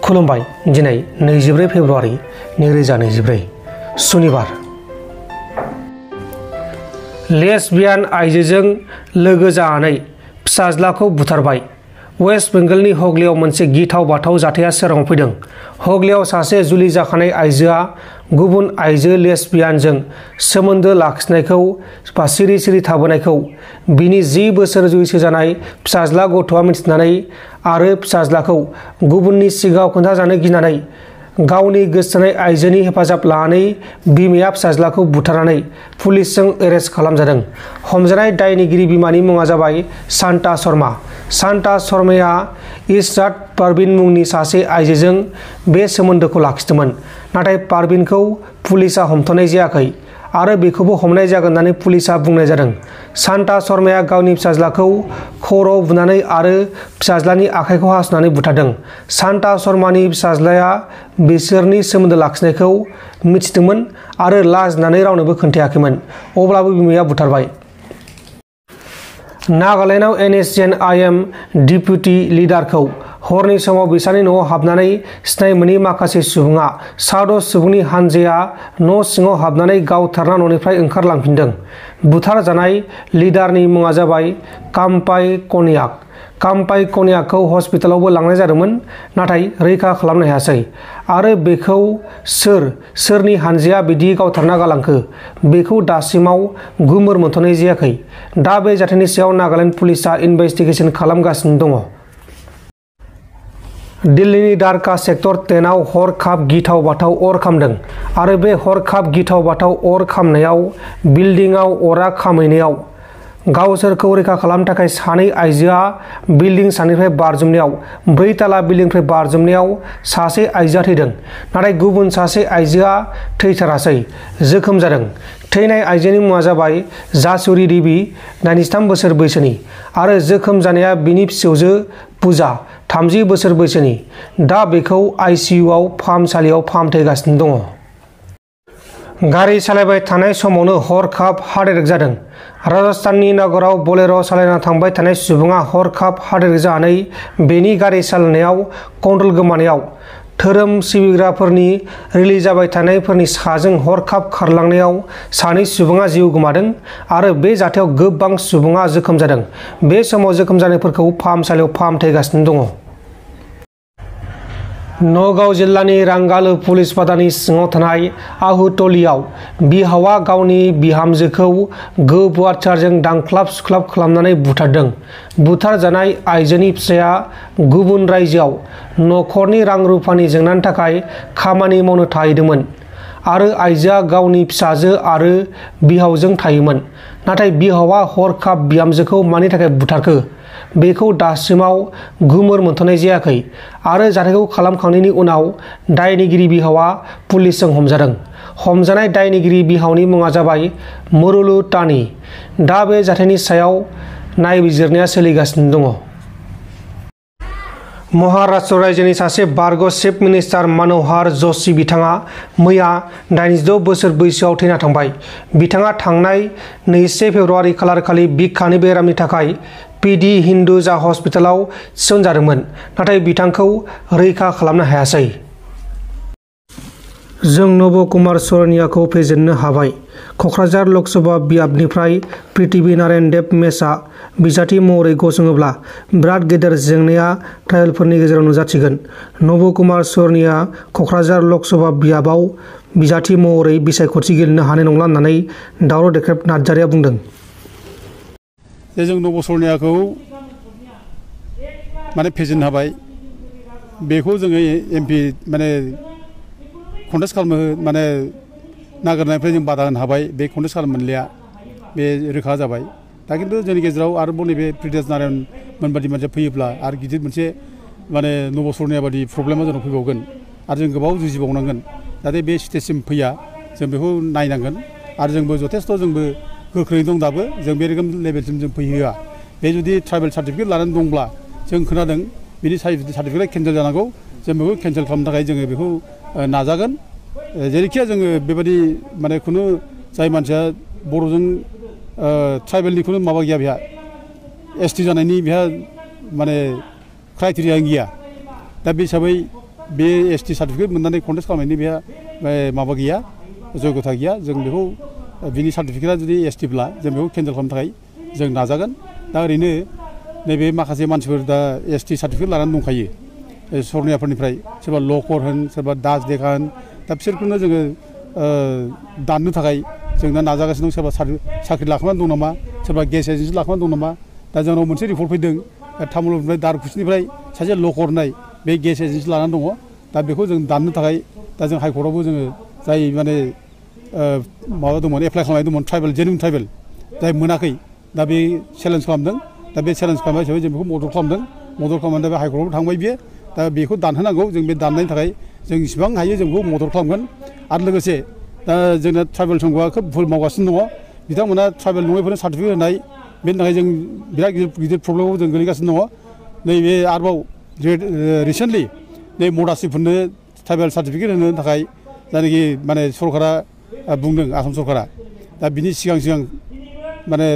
खुलुमबाय दिनै 24 फेब्रुआरि 2024 सुनिबार लेसबियान आइजोजों लोगो जानानै फिसाज्लाखौ बुथारबाय। वेस्ट बेंगलनि हगलीआव मोनसे गिथाव बाथाव जाथाया सोराङाव फैदों। हगलीआव सासे जुलि जाखानाय आइजोआ गुबुन आइजो लेसबियानजों सोमोन्दो लाखिनायखौ सिरि सिरि थाबोनायखौ बिनि 10 बोसोर बैसो जानाय फिसाज्ला गथ'आ मिथिनानै आरो फिसाज्लाखौ गुबुननि सिगाङाव खोन्थाजानो गिनानै गावनि गोसोथोनाय आइजोनि हेफाजाब लानानै बिमाया फिसाज्लाखौ बुथारनानै पुलिसजों एरेस्ट खालामजादों। हमजानाय दायनिगिरि बिमानि मुङा जाबाय शान्ता शर्मा। शान्ता शर्माया इशरात पारवीन मुंनि सासे आइजोजों बे सोमोन्दोखौ लाखिदोंमोन, नाथाय पारवीनखौ पुलिसआ हमथ'नाय जायाखै आरो बेखौबो हमनाय जागोन होननानै पुलिसआ बुंनाय जादों। शान्ता शर्माया गावनि फिसाज्लाखौ खर'आव बुनानै आरो फिसाज्लानि आखाइखौ हास'नानै बुथारदों। शान्ता शर्मानि फिसाज्लाया बिसोरनि सोमोन्दो लाखिनायखौ मिथिदोंमोन आरो लाजिनानै रावनोबो खोन्थायाखैमोन, अब्लाबो बिमाया बुथारबाय। नागालेन्डआव NSCN-IM डिप्युटि लिडारखौ हरनि समाव बिसानि न'आव हाबनानै सिनाय मोनै माखासे सुबुङा सा-10 सुबुंनि हानजाया न' सिङाव हाबनानै गावथारना न'निफ्राय ओंखारलांफिनदों। बुथारजानाय लिडारनि मुङा जाबाय काम्पाई कन्याक। काम्पाई कन्याकखौ हस्पिटालावबो लांनाय जादोंमोन, नाथाय रैखा खालामनो हायासै आरो बेखौ सोरनि हानजाया बिदि गावथारना गालांखो बेखौ दासिमाव गुमुर मोनथ'नाय जायाखै। दा बे जाथायनि सायाव नागालेन्ड पुलिसआ इनभेस्टिगेसन खालामगासिनो दङ। दिल्लीनि द्वारका सेक्टर 10 आव हरखाब गिथाव बाथाव अर खामदों आरो बे हरखाब गिथाव बाथाव अर खामनायाव बिल्डिंआव अरा खामहैनायाव गावसोरखौ रैखा खालामनो थाखाय सानै आइजोआ बिल्डिं सानिफ्राय बारजुमनायाव 4 ताला बिल्डिंनिफ्राय बारजुमनायाव सासे आइजोआ थैदों, नाथाय गुबुन सासे आइजोआ थैथारासै, जोखोम जादों। थैनाय आइजोनि मुङा जाबाय जासुरी देवी, 93 बोसोर बैसोनि आरो जोखोम जानाया बिनि फिसौजो पूजा, 30 बोसोर बैसोनि। दा बेखौ ICUआव फाहामसालियाव फाहामथायगासिनो दङ। गारि सालायबाय थानाय समावनो हरखाब हार्ट एटेक जादों। राजस्थाननि नगराव बोलेर' सालायना थांबाय थानाय सुबुङा हरखाब हार्ट एटेक जानानै बेनि गारि सालायनायाव कन्ट्रल गोमानायाव धोरोम सिबिग्राफोरनि रिलिज जाबाय थानायफोरनि साजों हरखाब खारलांनायाव सानै सुबुङा जिउ गोमादों आरो बे जाथायाव गोबां सुबुङा जोखोम जादों। बे समाव जोखोम जानायफोरखौ फाहामसालियाव फाहामथायगासिनो दङ। नगाव जिल्लानि रांगालो पुलिस बादानि सिङाव थानाय आहुटलियाव बिहावा गावनि बिहामजोखौ गोबौ आथिंजों दांख्लाब सुख्लाब खालामनानै बुथारदों। बुथारजानाय आइजोनि फिसाया गुबुन रायजोआव नखरनि रां रुफानि जेंनानि थाखाय खामानि मावनो थाहैदोंमोन आरो आइजोआ गावनि फिसाजो आरो बिहावजों थायोमोन, नाथाय बिहावा हरखाब बिहामजोखौ मानि थाखाय बुथारखो बेखौ दासिमाव गुमुर मोनथ'नाय जायाखै आरो जाथायखौ खालामखांनायनि उनाव दायनिगिरि बिहावा पुलिसजों हमजादों। हमजानाय दायनिगिरि बिहावनि मुङा जाबाय मुरुलु तानी। दा बे जाथायनि सायाव नायबिजिरनाया सोलिगासिनो दङ। महाराष्ट्र रायजोनि सासे बारग' चिफ मिनिस्टार मन'हार जशी बिथाङा मैया 86 बोसोर बैसोआव थैना थांबाय। बिथाङा थांनाय 21 फेब्रुआरि खालारखालि बिखानि बेरामनि थाखाय PD हिन्दुजा हस्पिटालाव थिसनजादोंमोन, नाथाय बिथांखौ रैखा खालामनो हायासै। जों नब कुमार सरनियाखौ फेजेननो हाबाय। क'क्राझार लकसभा बियाबनिफ्राय पृथ्वी नारायण देब मेसआ बिजाथि महरै गसङोब्ला बिराद गेदेर जेंनाया ट्राइबेलफोरनि गेजेराव नुजाथिगोन। नब कुमार सरनिया क'क्राझार लकसभा बियाबाव बिजाथि महरै बिसायख'थि गेलेनो हानाय नंला होननानै दावराव देख्रेब नार्जारिया बुंदों। जों नब सरनियाखौ माने फेजेननो हाबाय, बेखौ जोङो MP माने कन्टेस्ट खालामनो माने नागिरनायनिफ्राय जों बादा होनो हाबाय। बे कन्टेस्ट खालामनो मोनलिया, बे रोखा जाबाय। दा खिन्थु जोंनि गेजेराव आरोबाव नैबे पृथ्वी नारायण मोनबादि मानसिया फैयोब्ला आरो गिदिर मोनसे माने नब सरनिया बादि प्रब्लेमा जोंनाव फैबावगोन आरो जों गोबाव जुजिबावनांगोन। जाहाथे बे स्टेजसिम फैया जों बेखौ नायनांगोन आरो जोंबो जथेस्थ' जोंबो गोख्रै दं दाबो, जों बे रोखोम लेभेलसिम जों फैहोआ। बे जुदि ट्राइबेल सार्टिफिकेट लानानै दंब्ला जों खोनादों बिनि सार्टिफिकेट केन्सेल जानांगौ, जों बेखौ केन्सेल खालामनो थाखाय जोङो बेखौ नाजागोन। जेरैखिया जोङो बेबायदि माने खुनु जाय मानसिया बर'जों ट्राइबेलनि खुनु माबा गैया, बेहा ST जानायनि बेहा माने क्राइटेरिया गैया, दा बे हिसाबै बे ST सार्टिफिकेट मोननानै कन्टेस्ट खालामनायनि बेहा माबा गैया जयगथा गैया जों बेखौ बिनि सार्टिफिकेटआ जुदि STब्ला जों बेखौ केन्सेल खालामनो थाखाय जों नाजागोन दा ओरैनो नैबे माखासे मानसिफोर दा ST सार्टिफिकेट लानानै दंखायो सरनियाफोरनिफ्राय सोरबा लकर होन सोरबा दास देखा होन दा बिसोरखौनो जोङो दाननो थाखाय जों दा नाजागासिनो दं सोरबा साख्रि लाखांनानै दं नामा सोरबा गेस एजेन्सि लाखांनानै दं नामा दा जोंनाव मोनसे रिपर्ट फैदों तामुलपुरनिफ्राय दारखुसिनिफ्राय सासे लकर होननाय बे गेस एजेन्सि लानानै दङ दा बेखौ जों दाननो थाखाय दा जों हाइकर्टआवबो जोङो जाय माने माबा दंमोन एप्लाइ खालामनाय दंमोन ट्राइबेल जेनुइन ट्राइबेल जाय मोनाखै दा बे चेलेन्ज खालामदों दा बे चेलेन्ज खालामनाय हिसाबै जों बेखौ मदद खालामदों मदद खालामनानै दा बे हाइकर्टआवबो थांबाय बियो दा बेखौ दानहोनांगौ जों बे दाननायनि थाखाय जों इसिबां हायो जों बेखौ मदद खालामगोन आरो लोगोसे दा जोंना ट्राइबेल संघआ खोब भुल मावगासिनो दङ बिथांमोना ट्राइबेल नङैफोरनो सार्टिफिकेट होनाय बेनि थाखाय जों बिराद गिदिर प्रब्लेमाव जों गोलैगासिनो दङ नैबे आरोबाव रिसेन्टलि नै मदासिफोरनो ट्राइबेल सार्टिफिकेट होनो थाखाय जायनाखि माने सरकारा बुंदों आसाम सरकारा दा बिनि सिगां माने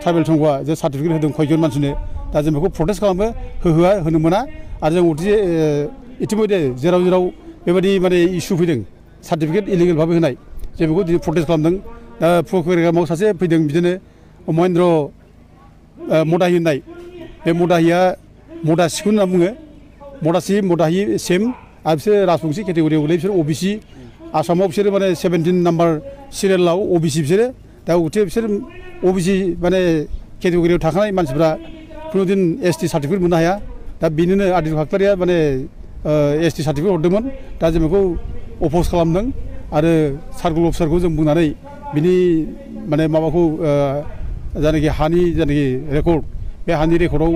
ट्राइबेल संघआ जे सार्टिफिकेट होदों खयजन मानसिनो दा जों बेखौ प्रटेस्ट खालामो होहोआ होनो मोना आरो जों इतिमध्य जेराव बेबायदि माने इस्यु फैदों सार्टिफिकेट इलिगेल भाबै होनाय जों बेखौ दिनै प्रटेस्ट खालामदों दा प्रकुरेटराव सासे फैदों बिदिनो महेन्द्र मदाहि होननाय बे मदाहिया मदासिखौ होनना बुङो मदाहि सेम आरो बिसोर राजबंसि केटेगरियाव गोलैयो बिसोर OBC आसामाव बिसोरो माने 17 नाम्बार सिरियेलाव OBC बिसोरो दा बिसोर OBC माने केटेगरियाव थाखानाय मानसिफ्रा खुनुदिन ST सार्टिफिकेट मोननो हाया दा बेनिनो आदिल खाख्लारिया माने ST सार्टिफिकेट हरदोंमोन दा जों बेखौ अपज खालामदों आरो सार्कल अफिसारखौ जों बुंनानै बिनि माने माबाखौ जायनाखि हानि जायनाखि रेकर्ड बे हानि रेकर्डआव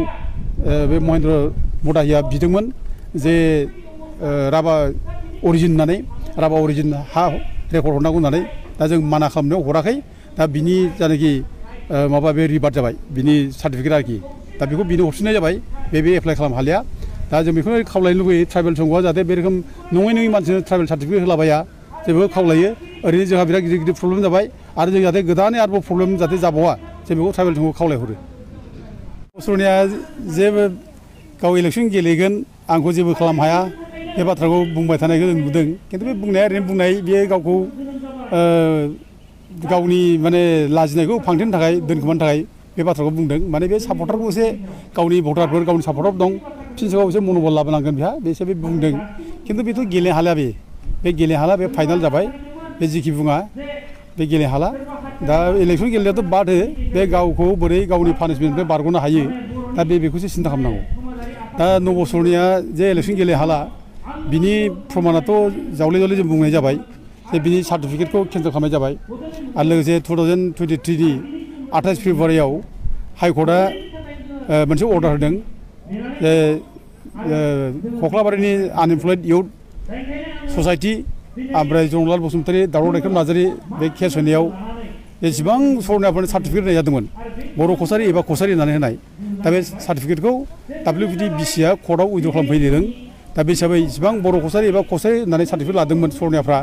बे महेन्द्र मदाहिया बिदोंमोन जे राभा अरिजिन होननानै राभा अरिजिन हा रेकर्ड हरनांगौ होननानै दा जों माना खालामनायाव हराखै दा बिनि जायनाखि माबा बे रिभार्ट जाबाय बिनि सार्टिफिकेट आरोखि दा बेखौ बिनो हरफिननाय जाबाय बे एप्लाइ खालामनो हालिया दा जों बेखौनो खावलायनो लुबैयो ट्राइबेल संघआ जाहाथे बे रोखोम नङै मानसिनो ट्राइबेल सार्टिफिकेट होलाबाया जों बेखौ खावलायो ओरैनो जोंहा बिराद गिदिर प्रब्लेम जाबाय आरो जों जाहाथे गोदानै आरोबाव प्रब्लेम जाहाथे जाबावा जों बेखौ ट्राइबेल संघखौ खावलायहरो सरनिया जेबो गाव इलेक्सन गेलेगोन आंखौ जेबो खालामनो हाया बे बाथ्राखौ बुंबाय थानायखौ जों नुदों खिन्थु बे बुंनाया ओरैनो बुंनाय बेयो गावखौ गावनि माने लाजिनायखौ फांथेनो थाखाय दोनखोमानो थाखाय बे बाथ्राखौ बुंदों माने बे सापर्टारखौ एसे गावनि भटारफोर गावनि सापर्टार दं फिनसेआव एसे मन'बल लाबोनांगोन बेहा बे हिसाबै बुंदों खिन्थु बेथ' गेलेनो हाला बे गेलेनो हाला बे फाइनाल जाबाय बे जिखि बुङा बे गेलेनो हाला दा इलेक्सन गेलेनायाथ' बाद हो बे गावखौ बोरै गावनि पानिशमेन्टनिफ्राय बारग'नो हायो दा बेखौसो सिन्था खालामनांगौ दा नबसरनिया जे इलेक्सन गेलेनो हाला बिनि प्रमानाथ' जावले जों बुंनाय जाबाय जे बिनि सार्टिफिकेटखौ केन्सेल खालामनाय जाबाय आरो लोगोसे 2023नि 28 फेब्रुवारियाव हाइकर्टआ मोनसे अर्डार होदों जे कख्लाबारिनि आनइमप्लयड इउथ ससाइटि ओमफ्राय जनरलाल बसुमतारी दावराव दैखोम नार्जारी बे केस होनायाव जेसेबां सरनियाफोरनो सार्टिफिकेट होनाय जादोंमोन बर' कसारि एबा कसारि होननानै होनाय दा बे सार्टिफिकेटखौ WPDBCआ कर्टआव उइद्र' खालामफैदों दा बे हिसाबै इसिबां बर' कसारि एबा कसारि होननानै सार्टिफिकेट लादोंमोन सरनियाफ्रा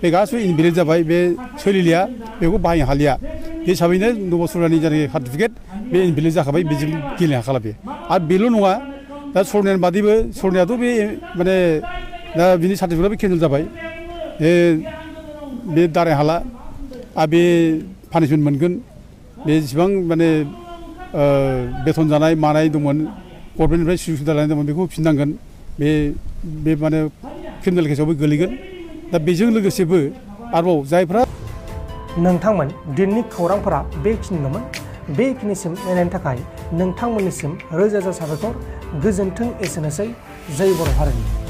बे गासिबो इनभेलिड जाबाय बे सोलिलिया बेखौ बाहायनो हालिया बे हिसाबैनो नबसरनियानि जायनाखि सार्टिफिकेट बे इनभेलिड जाखाबाय बेजों गेलेनो हाखाला बे आरो बेल' नङा दा सरनियानि बादैबो सरनियाथ' बे माने दा बिनि सार्टिफिकेटआबो केन्सेल जाबाय बे दाराय हाला आरो बे पानिशमेन्ट मोनगोन बे जेसेबां माने बेथन जानाय मानाय दंमोन गभर्नमेन्टनिफ्राय सुजुग सुबिदा लानाय दंमोन बेखौ होफिननांगोन बे माने क्रिमिनेल केसावबो गोलैगोन दा बेजों लोगोसेबो आरोबाव जायफ्रा नोंथांमोन दिनैनि खौरांफोरा बेखिनिल'मोन बेखिनिसिम नायनायनि थाखाय नोंथांमोननिसिम रोजा रोजा साबायखर गोजोन्थों एसेनोसै जय बर' हारिनि।